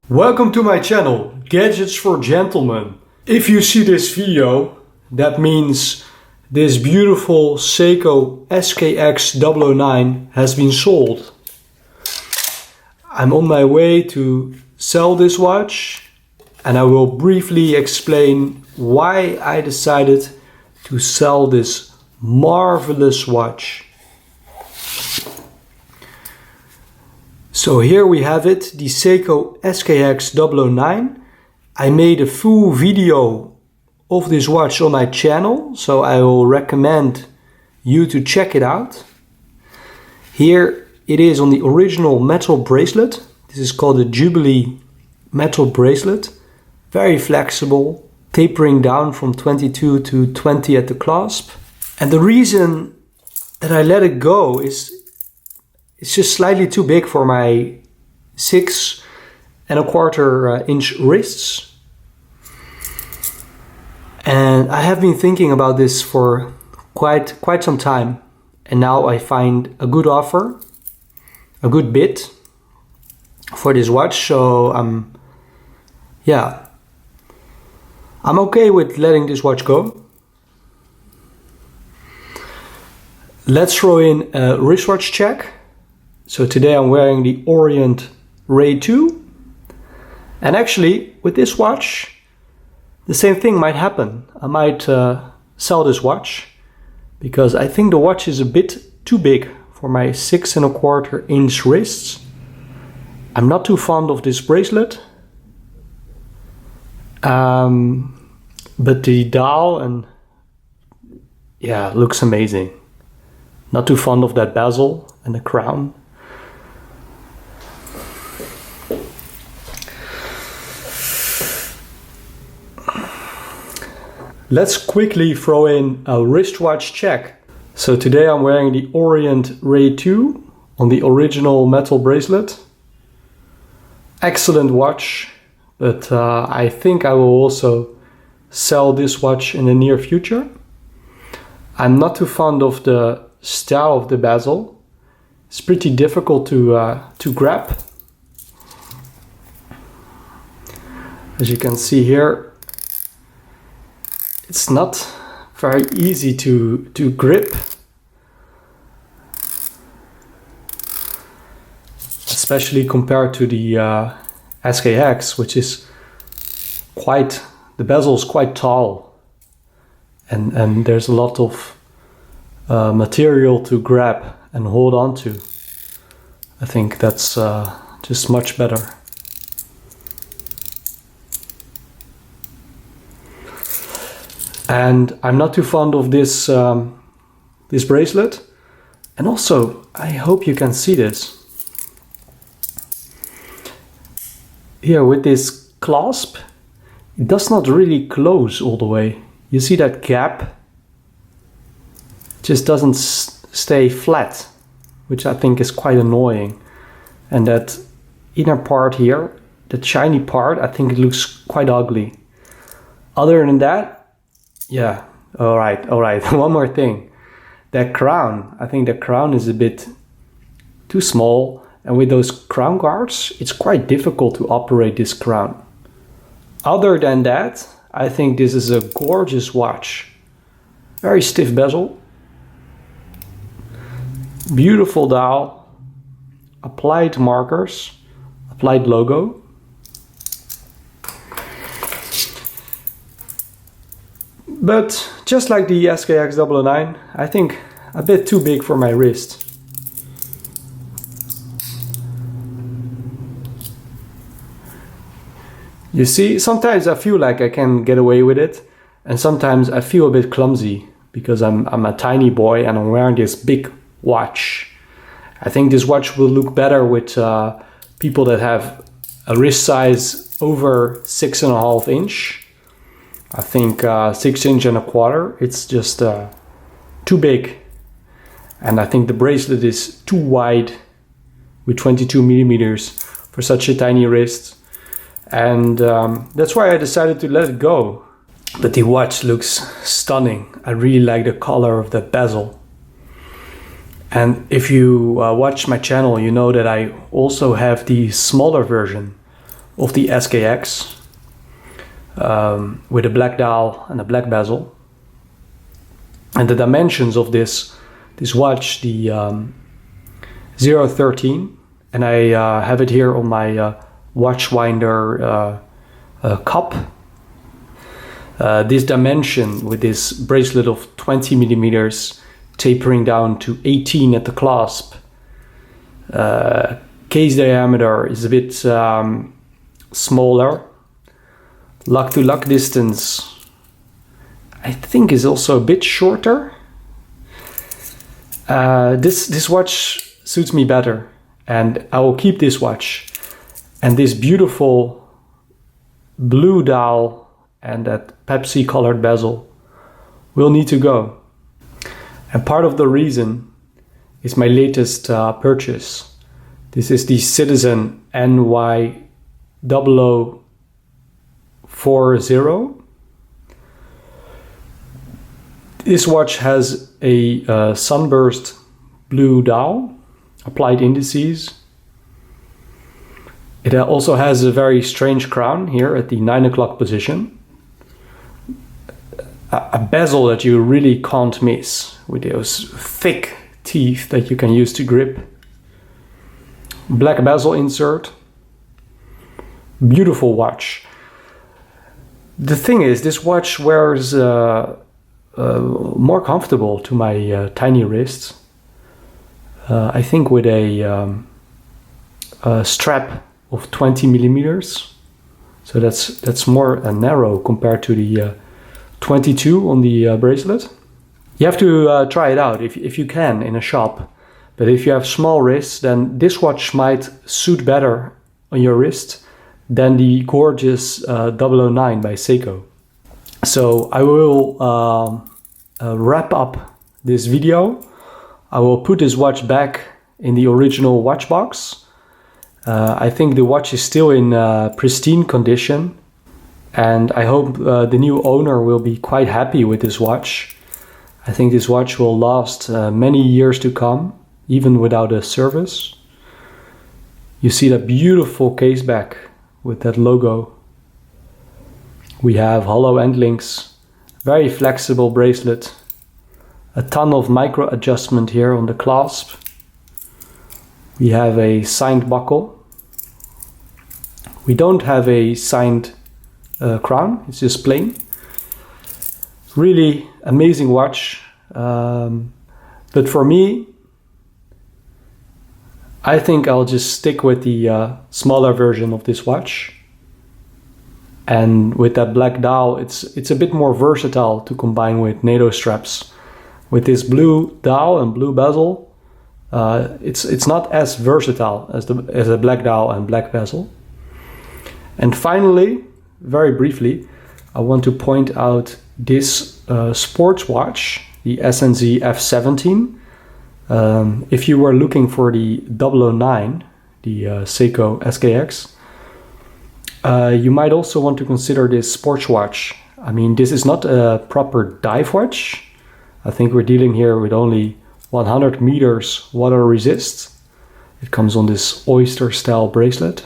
Welcome to my channel, Gadgets for Gentlemen. If you see this video, that means this beautiful Seiko SKX009 has been sold. I'm on my way to sell this watch and I will briefly explain why I decided to sell this marvelous watch. So here we have it, the Seiko SKX009. I made a full video of this watch on my channel, so I will recommend you to check it out. Here it is on the original metal bracelet. This is called the Jubilee metal bracelet. Very flexible, tapering down from 22 to 20 at the clasp. And the reason that I let it go is it's just slightly too big for my 6¼ inch wrists. And I have been thinking about this for quite some time. And now I find a good offer, a good bid for this watch. So I'm okay with letting this watch go. Let's throw in a wristwatch check. So today I'm wearing the Orient Ray 2. And actually, with this watch, the same thing might happen. I might sell this watch because I think the watch is a bit too big for my 6¼ inch wrists. I'm not too fond of this bracelet. But the dial looks amazing. Not too fond of that bezel and the crown. Let's quickly throw in a wristwatch check. So today I'm wearing the Orient Ray 2 on the original metal bracelet. Excellent watch, but I think I will also sell this watch in the near future. I'm not too fond of the style of the bezel. It's pretty difficult to grab. As you can see here, it's not very easy to grip, especially compared to the SKX, which is the bezel is quite tall, and there's a lot of material to grab and hold on to. I think that's just much better. And I'm not too fond of this this bracelet. And also, I hope you can see this. Here with this clasp, it does not really close all the way. You see that gap? It just doesn't stay flat, which I think is quite annoying. And that inner part here, that shiny part, I think it looks quite ugly. Other than that, yeah, all right. One more thing. That crown, I think the crown is a bit too small. And with those crown guards, it's quite difficult to operate this crown. Other than that, I think this is a gorgeous watch. Very stiff bezel. Beautiful dial. Applied markers. Applied logo. But just like the SKX009, I think a bit too big for my wrist. You see, sometimes I feel like I can get away with it, and sometimes I feel a bit clumsy because I'm a tiny boy and I'm wearing this big watch. I think this watch will look better with people that have a wrist size over 6½ inch. I think 6¼ inch, it's just too big. And I think the bracelet is too wide with 22 millimeters for such a tiny wrist. And that's why I decided to let it go. But the watch looks stunning. I really like the color of that bezel. And if you watch my channel, you know that I also have the smaller version of the SKX with a black dial and a black bezel. And the dimensions of this watch, the 013, and I have it here on my watch winder cup. This dimension with this bracelet of 20 millimeters tapering down to 18 at the clasp. Case diameter is a bit smaller. Luck to luck distance I think is also a bit shorter. This watch suits me better, and I will keep this watch. And this beautiful blue dial and that Pepsi colored bezel will need to go. And part of the reason is my latest purchase. This is the Citizen NY0040. This watch has a sunburst blue dial, applied indices. It also has a very strange crown here at the 9 o'clock position. A bezel that you really can't miss, with those thick teeth that you can use to grip. Black bezel insert. Beautiful watch. The thing is, this watch wears more comfortable to my tiny wrists. I think with a strap of 20 millimeters. So that's more narrow compared to the 22 on the bracelet. You have to try it out if you can in a shop. But if you have small wrists, then this watch might suit better on your wrist than the gorgeous 009 by Seiko. So I will wrap up this video. I will put this watch back in the original watch box. I think the watch is still in pristine condition, and I hope the new owner will be quite happy with this watch. I think this watch will last many years to come, even without a service. You see that beautiful case back with that logo. We have hollow end links, very flexible bracelet, a ton of micro adjustment here on the clasp. We have a signed buckle. We don't have a signed crown, it's just plain. Really amazing watch, but for me, I think I'll just stick with the smaller version of this watch. And with that black dial, it's a bit more versatile to combine with NATO straps. With this blue dial and blue bezel, it's not as versatile as a black dial and black bezel. And finally, very briefly, I want to point out this sports watch, the SNZ F17. If you were looking for the 009, the Seiko SKX, you might also want to consider this sports watch. I mean, this is not a proper dive watch. I think we're dealing here with only 100 meters water resist. It comes on this oyster style bracelet,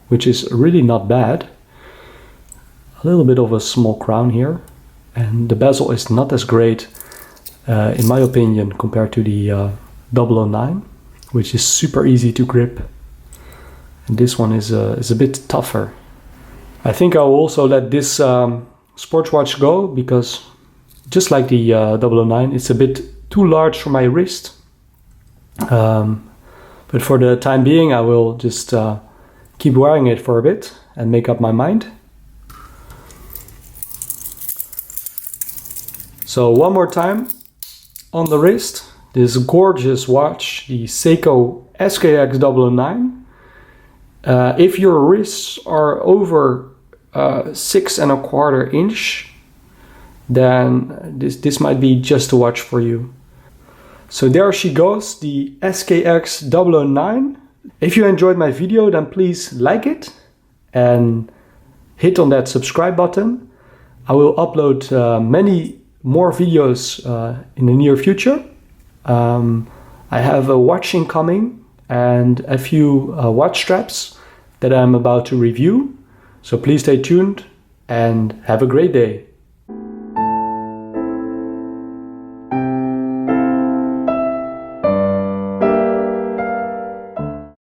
which is really not bad. A little bit of a small crown here, and the bezel is not as great in my opinion compared to the 009, which is super easy to grip. And this one is a bit tougher. I think I will also let this sports watch go, because just like the 009, it's a bit too large for my wrist. But for the time being, I will just keep wearing it for a bit and make up my mind. So one more time on the wrist, this gorgeous watch, the Seiko SKX009. If your wrists are over 6¼ inch, then this might be just a watch for you. So there she goes, the SKX009. If you enjoyed my video, then please like it and hit on that subscribe button. I will upload many more videos in the near future. I have a watch incoming and a few watch straps that I'm about to review. So please stay tuned and have a great day.